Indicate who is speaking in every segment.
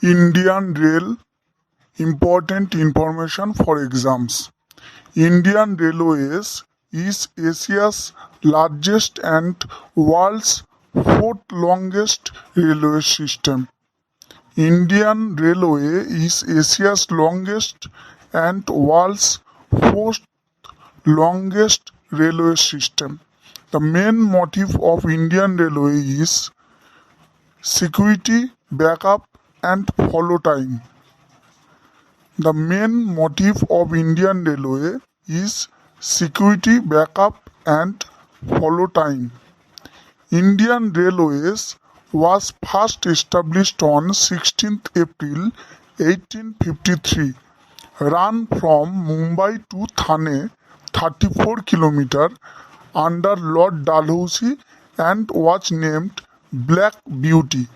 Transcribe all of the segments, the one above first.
Speaker 1: Indian Rail important information for exams. Indian Railways is Asia's largest and world's fourth longest railway system. Indian Railway is Asia's longest and world's fourth longest railway system. The main motive of Indian Railway is security, backup and follow time. The main motive of Indian Railway is security, backup and follow time. Indian Railways was first established on 16th April 1853, run from Mumbai to Thane, 34 km under Lord Dalhousie and was named Black Beauty.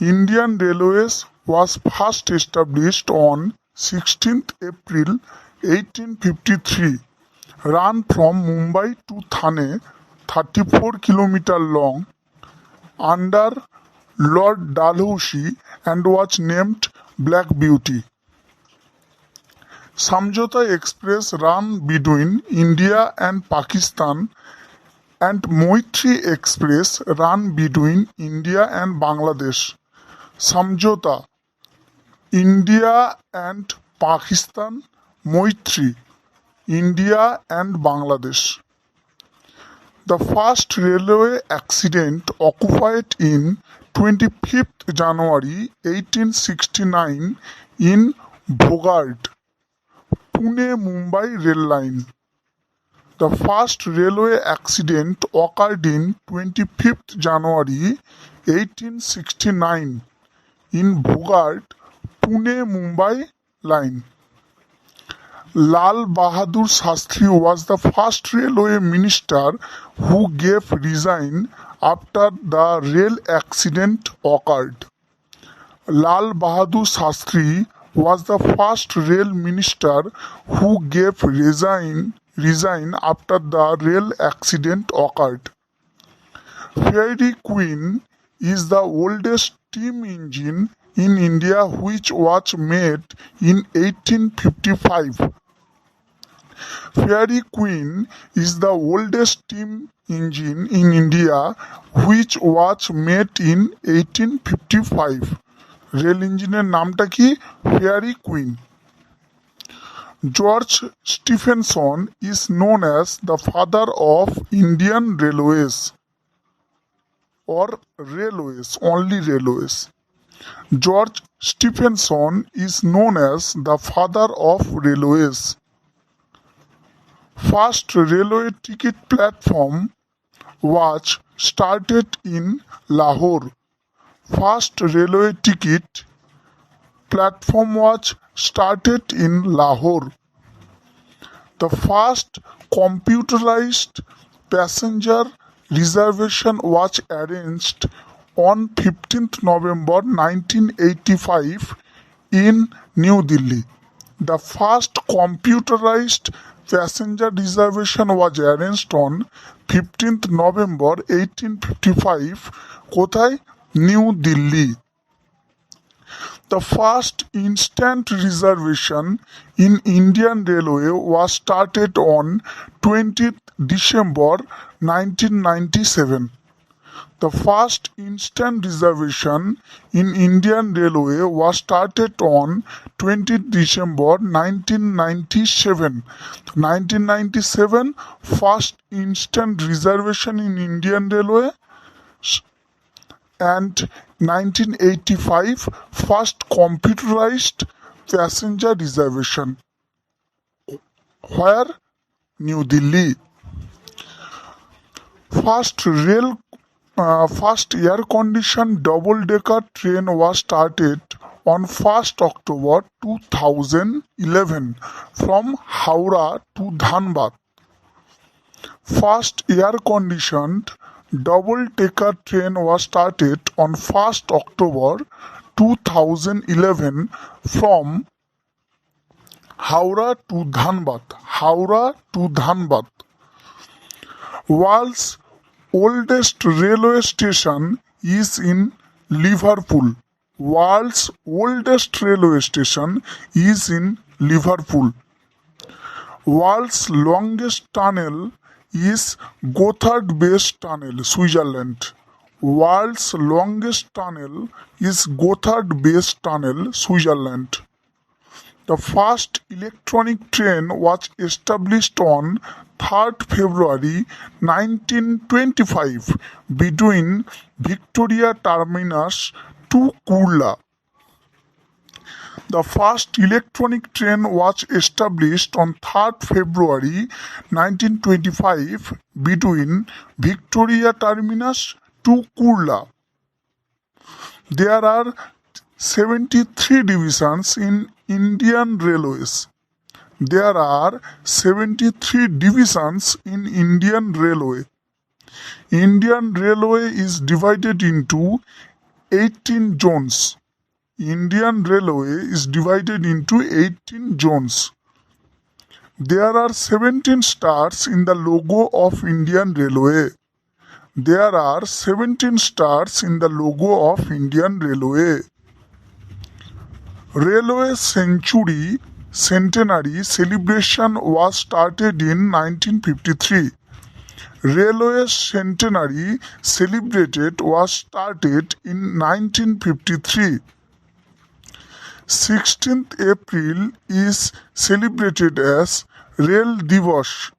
Speaker 1: Indian Railways was first established on 16th April 1853, run from Mumbai to Thane, 34 km long, under Lord Dalhousie and was named Black Beauty. Samjhauta Express ran between India and Pakistan and Maitri Express ran between India and Bangladesh. Samjhauta India and Pakistan, Maitri India and Bangladesh. The first railway accident occurred in 25th January 1869 in Bogart, Pune-Mumbai rail line. The first railway accident occurred in 25th January 1869 in Bogart, Pune-Mumbai line. Lal Bahadur Shastri was the first railway minister who gave resign after the rail accident occurred. Lal Bahadur Shastri was the first rail minister who gave resign after the rail accident occurred. Fairy Queen is the oldest steam engine in India which was made in 1855. Fairy Queen is the oldest steam engine in India which was made in 1855. Rail ইঞ্জিনের নামটা কি? Fairy queen. George Stephenson is known as the father of Indian railways or railways, only railways. George Stephenson is known as the father of railways. First railway ticket platform was started in Lahore. First railway ticket platform was started in Lahore. The first computerized passenger reservation was arranged on 15th November 1985 in New Delhi. The first computerized passenger reservation was arranged on 15th November 1855. কোথায়? New Delhi. The first instant reservation in Indian Railway was started on 20th December 1997. The first instant reservation in Indian Railway was started on 20th December 1997. 1997 first instant reservation in Indian Railway and 1985 first computerized passenger reservation. Where? New Delhi. First air-conditioned double-decker train was started on 1st October 2011 from Howrah to Dhanbad. First air-conditioned double-decker train was started on 1st October 2011 from Howrah to Dhanbad. Howrah to Dhanbad. World's oldest railway station is in Liverpool. World's oldest railway station is in Liverpool. World's longest tunnel is Gotthard Base Tunnel, Switzerland. World's longest tunnel is Gotthard Base Tunnel, Switzerland. The first electronic train was established on 3rd February 1925 between Victoria Terminus to Kurla. The first electronic train was established on 3rd February 1925 between Victoria Terminus to Kurla. There are 73 divisions in Indian Railways. There are 73 divisions in Indian Railway. Indian Railway is divided into 18 zones. Indian Railway is divided into 18 zones. There are 17 stars in the logo of Indian Railway. There are 17 stars in the logo of Indian Railway. Railway Centenary celebration was started in 1953. Railway Centenary celebrated was started in 1953. 16th April is celebrated as Rail Divas.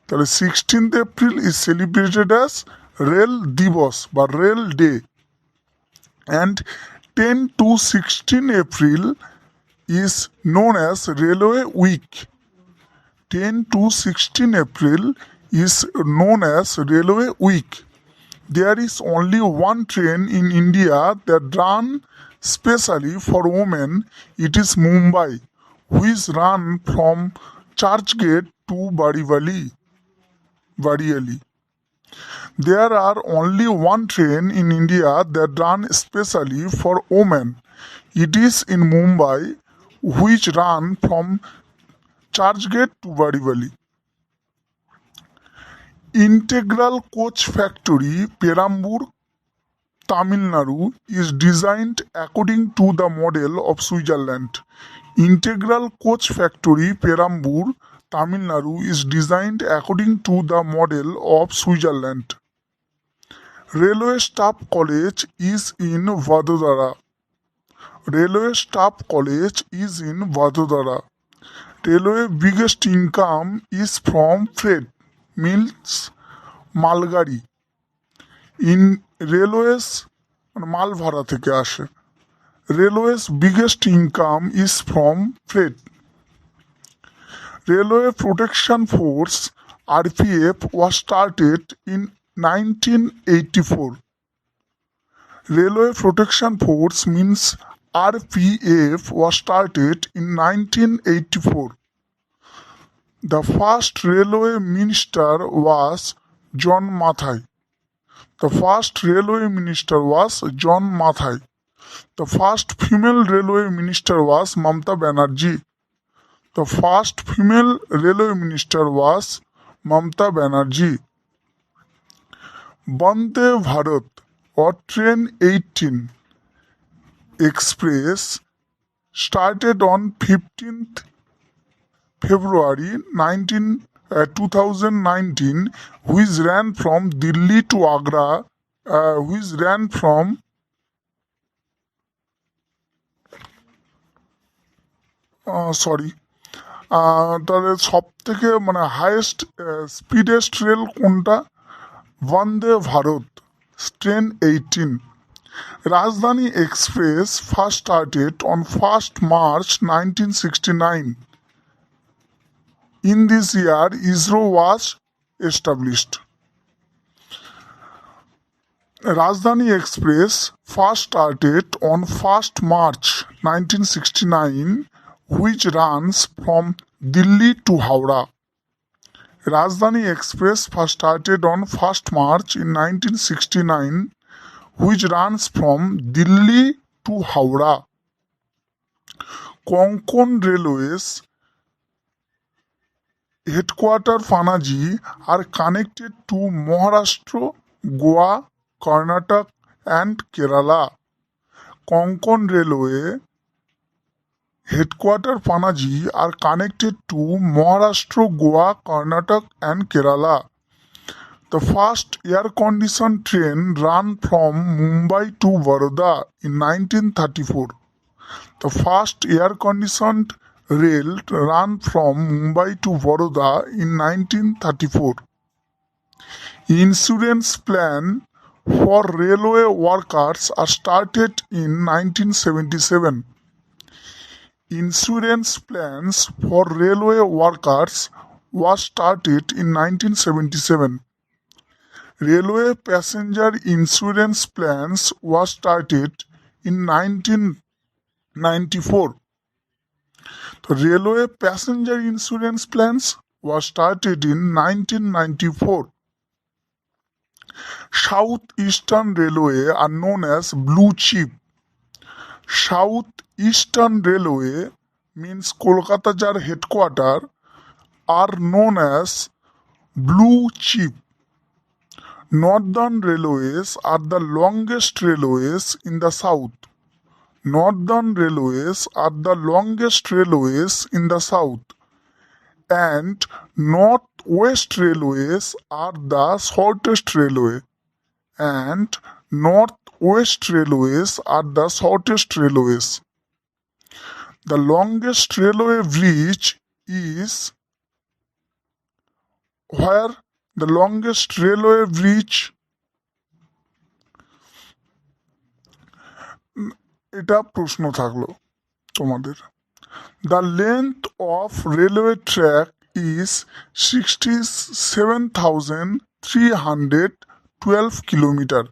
Speaker 1: 16th April is celebrated as Rail Divas বা Rail Day. And 10 to 16 April is known as Railway Week. 10 to 16 April is known as Railway Week. There is only one train in India that runs specially for women. It is Mumbai, which runs from Churchgate to Bariali. There are only one train in India that runs specially for women. It is in Mumbai, which runs from Churchgate to Bariali. Integral Coach Factory, Perambur, Tamil Nadu is designed according to the model of Switzerland. Integral Coach Factory, Perambur, Tamil Nadu is designed according to the model of Switzerland. Railway Staff College is in Vadodara. Railway Staff College is in Vadodara. Railway biggest income is from freight, means মালগাড়ি in railways মাল ভাড়া থেকে আসে. Railways biggest income is from freight. Railway Protection Force RPF was started in 1984. Railway Protection Force means RPF was started in 1984. The first railway minister was John Mathai. The first railway minister was John Mathai. The first female railway minister was Mamata Banerjee. The first female railway minister was Mamata Banerjee. Vande Bharat or Train 18 Express started on 15th February 2019, which ran from Delhi to Agra, which ran from তাহলে সব থেকে highest স্পিডেস্ট rail কোনটা? Vande Bharat train 18. Rajdhani Express first started on 1st March 1969. In this year, ISRO was established. Rajdhani Express first started on 1st March 1969, which runs from Delhi to Howrah. Rajdhani Express first started on 1st March in 1969, which runs from Delhi to Howrah. Konkon Railways headquarter Panaji are connected to Maharashtra, Goa, Karnataka and Kerala. Konkan Railway headquarter Panaji are connected to Maharashtra, Goa, Karnataka and Kerala. The first air-conditioned train ran from Mumbai to Vadodara in 1934. The first air-conditioned rail ran from Mumbai to Vadodara in 1934. Insurance plan for railway workers are started in 1977. Insurance plans for railway workers was started in 1977. Railway passenger insurance plans was started in 1994. The railway passenger insurance plans was started in 1994. Southeastern Railway are known as Blue Chip. Southeastern Railway means Kolkata jar headquarter are known as Blue Chip. Northern railways are the longest railways in the south. Northern railways are the longest railways in the south, and Northwest railways are the shortest railway. And Northwest railways are the shortest railways. The longest railway bridge is where the longest railway bridge এটা প্রশ্ন থাকলো তোমাদের The length of railway track is 67,312 kilometers.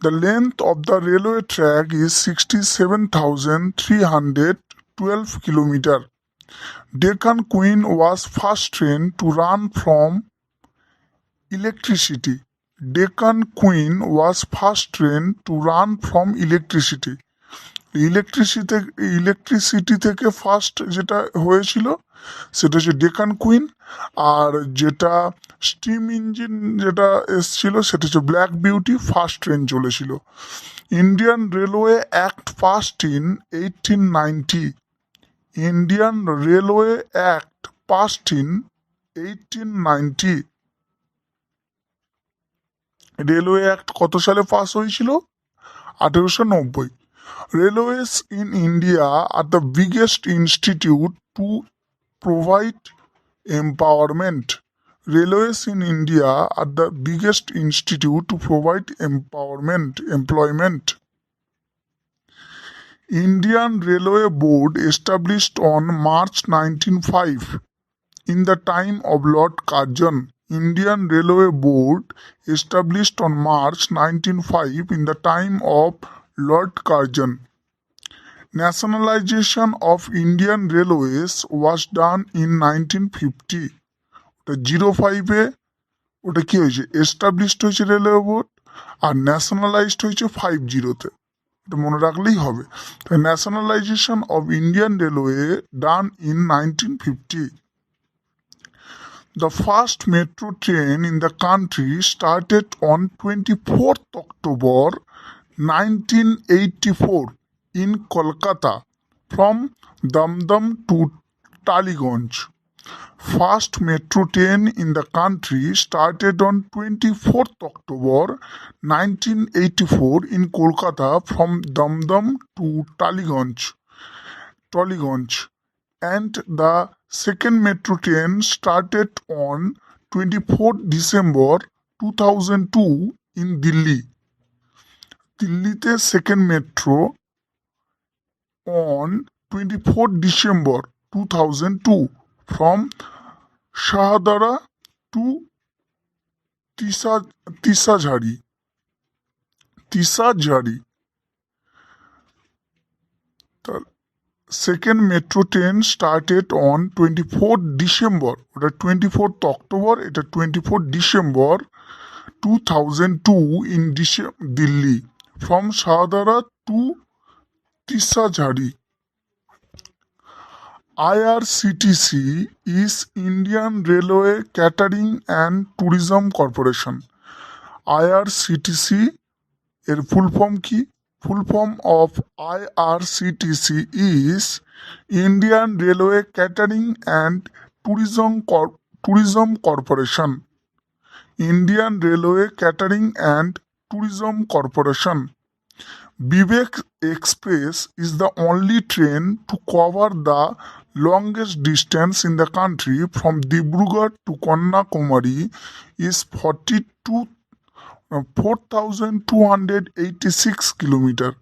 Speaker 1: The length of the railway track is 67,312 kilometers. Deccan Queen was first train to run from electricity. Deccan Queen was first train to run from electricity. Electricity থেকে first যেটা হয়েছিল সেটা হচ্ছে Deccan queen, আর যেটা steam engine যেটা এসছিল সেটা হচ্ছে ব্ল্যাক বিউটি ফার্স্ট ট্রেন চলেছিল। Indian railway act passed in 1890। Indian railway act passed in 1890। Railway act কত সালে পাস হয়েছিল? 1890। Railways in India are the biggest institute to provide empowerment. Railways in India are the biggest institute to provide employment. Indian Railway Board established on March 1905 in the time of Lord Curzon. Indian Railway Board established on March 1905 in the time of Lord Curzon. Nationalization of Indian Railways was done in 1950. 05-এ ওটা কি হয়েছে? Established হয়েছে railway board, আর nationalised হয়েছে 50-তে। এটা মনে রাখলেই হবে। Nationalisation of Indian railway done in 1950. The first metro train in the country started on 24th October 1984 in Kolkata from Damdam to Taliganj. First metro train in the country started on 24th October 1984 in Kolkata from Damdam to Taliganj, and the second metro train started on 24th December 2002 in Delhi. দিল্লিতে second metro on 24th December 2002 from Shahadara to Tisazhari. The second metro train started on 24th December. ওটা 24th October, এটা 24th December 2002 in Delhi from Shahadara to Tisazhari. IRCTC is Indian Railway Catering and Tourism Corporation. IRCTC এর full form কি? Full form of IRCTC is Indian Railway Catering and Tourism Corporation. Indian Railway Catering and Tourism Corporation. Vivek Express is the only train to cover the longest distance in the country from Dibrugarh to Kanyakumari is 4,286 km.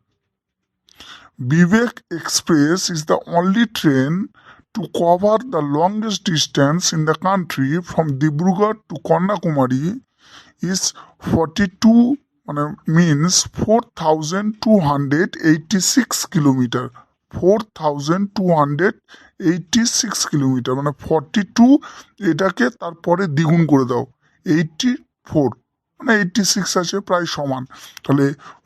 Speaker 1: Vivek Express is the only train to cover the longest distance in the country from Dibrugarh to Kanyakumari is 4,286 kilometre 4,286 kilometre 42 এটাকে তারপরে দ্বিগুণ করে দাও 84 86 আছে প্রায় সমান তাহলে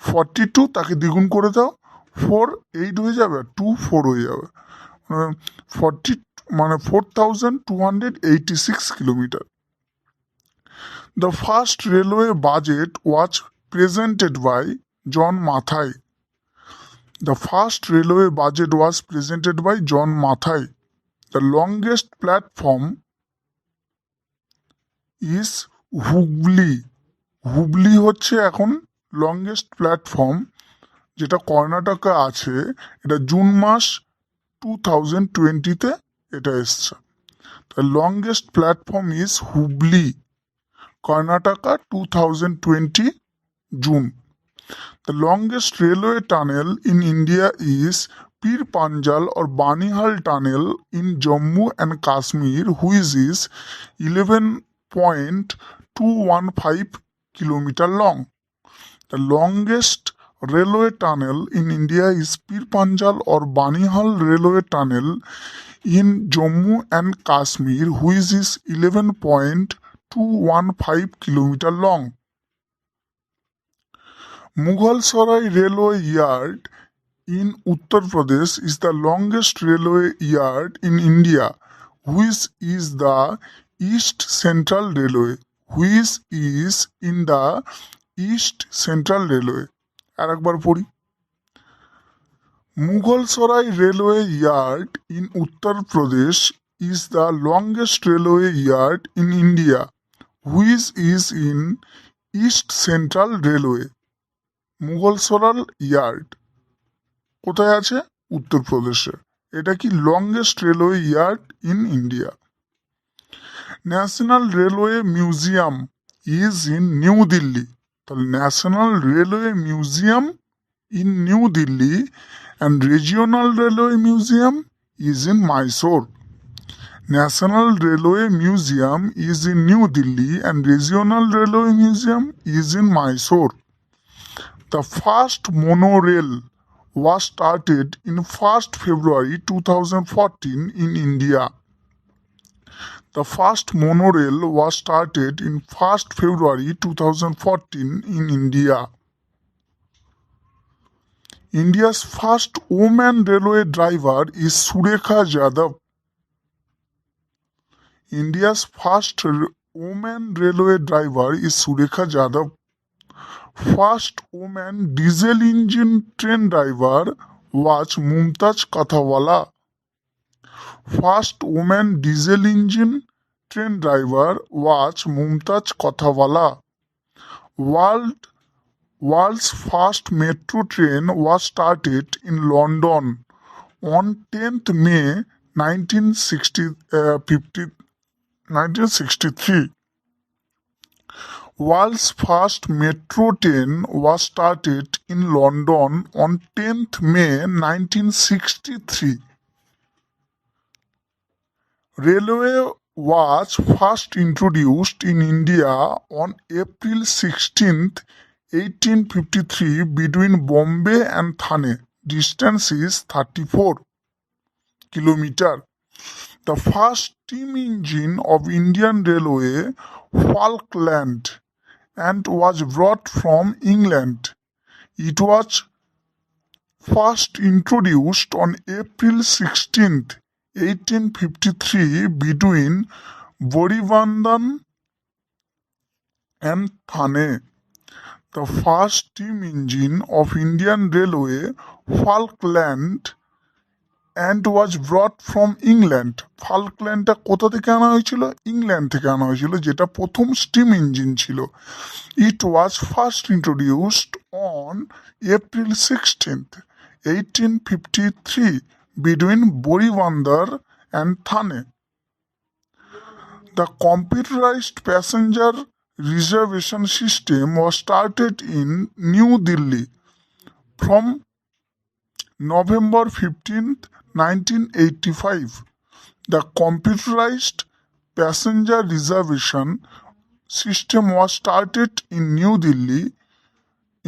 Speaker 1: 42 তাকে দ্বিগুণ করে দাও 4 8 হয়ে যাবে 2 4 হয়ে যাবে 4,286 kilometre The first railway budget was presented by John Mathai. The first railway budget was presented by John Mathai. The longest platform is Hubli. Hubli হচ্ছে এখন longest platform যেটা কর্ণাটকে আছে এটা জুন মাস 2020 তে এটা এসছে The longest platform is Hubli. Karnataka 2020 June. The longest railway tunnel in India is Pir Panjal or Banihal Tunnel in Jammu and Kashmir, which is 11.215 km long. The longest railway tunnel in India is Pir Panjal or Banihal Railway Tunnel in Jammu and Kashmir, which is 11.215 km long. Mughal Railway Yard in Uttar Pradesh is the longest railway yard in India, which is the East Central Railway. Which is in the East Central Railway. আরেকবার পড়ি Mughal Railway Yard in Uttar Pradesh is the longest railway yard in India, which is in East Central Railway. Mughalsarai yard কোথায় আছে উত্তরপ্রদেশে এটা কি longest railway yard in India national railway museum is in new Delhi তাহলে national railway museum in new Delhi and regional railway museum is in Mysore National Railway Museum is in New Delhi and Regional Railway Museum is in Mysore. The first monorail was started in 1st February 2014 in India. The first monorail was started in 1st February 2014 in India. India's first woman railway driver is Surekha Yadav. India's first woman railway driver is Surekha Yadav. First woman diesel engine train driver was Mumtaz Kathawala. First woman diesel engine train driver was Mumtaz Kathawala. World's first metro train was started in London on 10th May 1963. World's first metro train was started in London on 10th May 1963. Railway was first introduced in India on April 16th, 1853 between Bombay and Thane. Distance is 34 km. The first steam engine of Indian Railway Falkland and was brought from England. It was first introduced on April 16th, 1853 between Borivandhan and Thane. The first steam engine of Indian Railway Falkland and was brought from England. ফাল্কল্যান্ডটা কোথা থেকে আনা হয়েছিল? England থেকে আনা হয়েছিল, যেটা প্রথম steam engine ছিল। It was first introduced on April 16th, 1853 between Borivandar and Thane. The computerized passenger reservation system was started in New Delhi from November 15th, 1985. The computerized passenger reservation system was started in New Delhi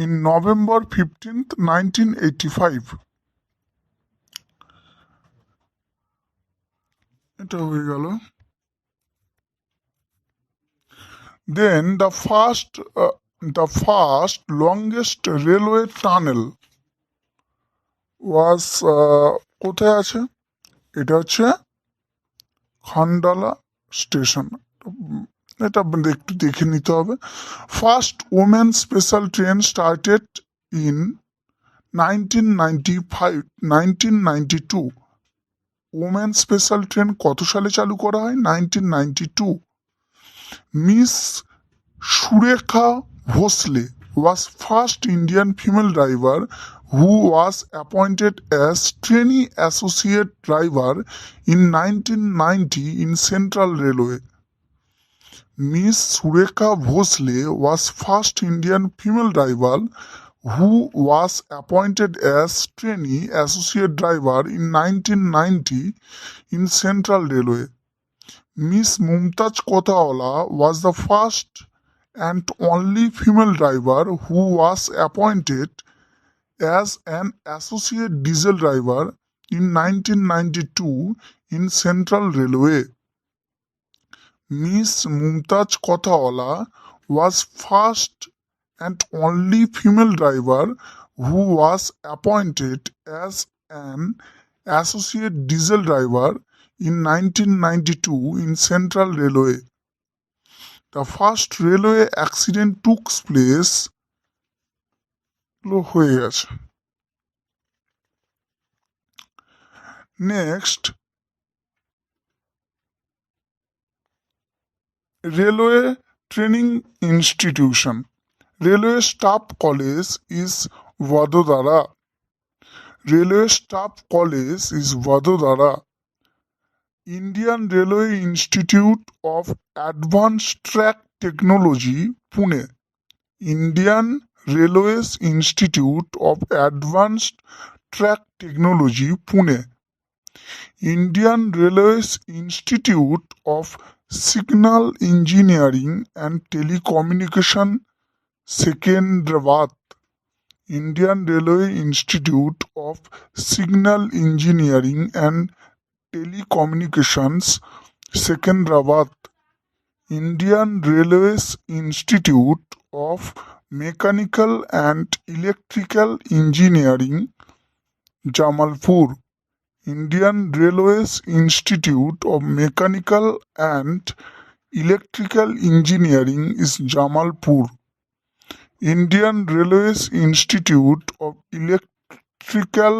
Speaker 1: in November 15th, 1985. এটা হয়ে গেল। Then the first longest railway tunnel was কোথায় আছে? এটা হচ্ছে Khandala station. এটা একটু দেখে নিতে হবে। First women special train started in 1992। Women special train কত সালে চালু করা হয়? 1992। Miss Surekha Bhosle was first Indian female driver who was appointed as trainee associate driver in 1990 in Central Railway. Miss Surekha Bhosle was first Indian female driver who was appointed as trainee associate driver in 1990 in Central Railway. Miss Mumtaz Kotawala was the first and only female driver who was appointed as an associate diesel driver in 1992 in Central Railway. Miss Mumtaz Kotawala was first and only female driver who was appointed as an associate diesel driver in 1992 in Central Railway. The first railway accident took place হয়ে গেছে। Next, Railway Training Institution. Railway Staff College is Vadodara. Railway Staff College is Vadodara. Indian Railway Institute of Advanced Track Technology, Pune. Indian Railways Institute of Advanced Track Technology, Pune. Indian Railways Institute of Signal Engineering and Telecommunication, Secunderabad. Indian Railway Institute of Signal Engineering and Telecommunications, Secunderabad. Indian Railways Institute of Mechanical and Electrical Engineering, Jamalpur. Indian Railways Institute of Mechanical and Electrical Engineering is Jamalpur. Indian Railways Institute of Electrical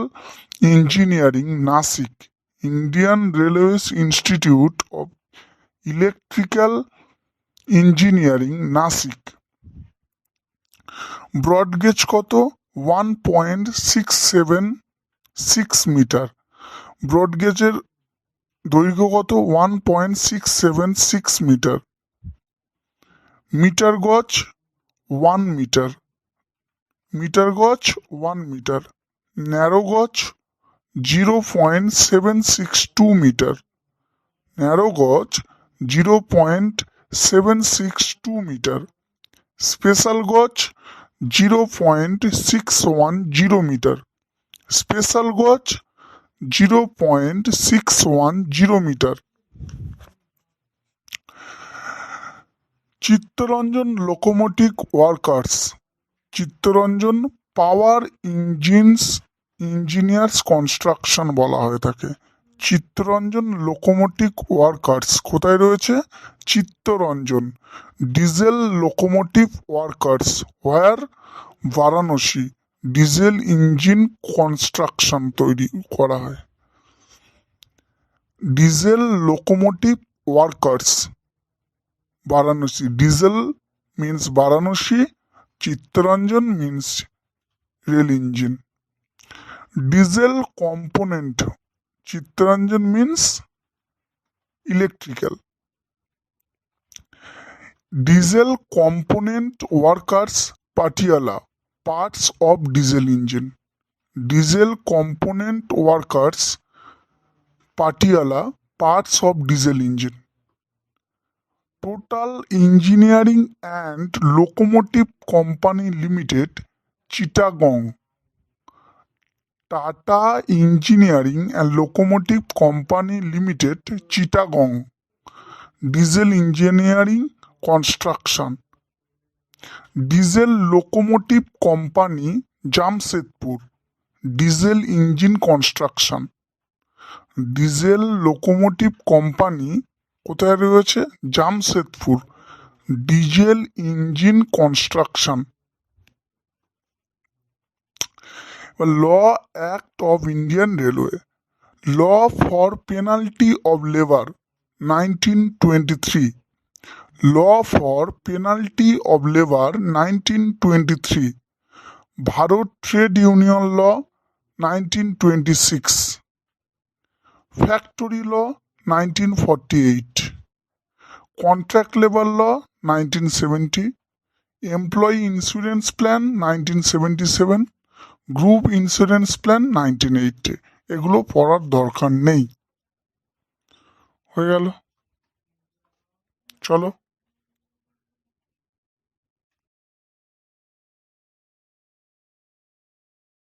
Speaker 1: Engineering, Nasik. Indian Railways Institute of Electrical Engineering, Nasik. Broad gauge কত? 1.676 metre. Broad গেজের দৈর্ঘ্য কত? 1.676 metre. Metre গজ 1 metre. Metre গজ 1 metre. Narrow গজ 0.762 metre. Narrow গজ 0.762 metre. Special gauge 0.610 metre. Special gauge 0.610 metre. Chittaranjan locomotive workers. Chittaranjan power engineers construction বলা হয়ে থাকে। চিত্তরঞ্জন লোকোমোটিভ ওয়ার্কার্স কোথায় রয়েছে? Chittaranjan. Diesel locomotive workers where? Varanasi. Diesel engine construction তৈরি করা হয়। Diesel locomotive workers Varanasi. Diesel means Varanasi, Chittaranjan means rail engine. Diesel component Chittaranjan means electrical. Diesel component workers Patiala, parts of diesel engine. Diesel component workers Patiala, parts of diesel engine. Total Engineering and Locomotive Company Limited, Chittagong. Tata Engineering and Locomotive Company Limited, Chittagong. Diesel Engineering Construction. Diesel Locomotive Company, Jamshedpur. Diesel Engine Construction. Diesel Locomotive Company কোথায় রয়েছে? Jamshedpur. Diesel engine construction. Law Act of Indian Railway. Law for Penalty of Labor 1923. Law for Penalty of Labor 1923. Bharat Trade Union Law 1926. Factory Law 1948. Contract Labor Law 1970. Employee Insurance Plan 1977. Group insurance plan 1980। এগুলো পড়ার দরকার নেই। হয়ে গেল, চলো।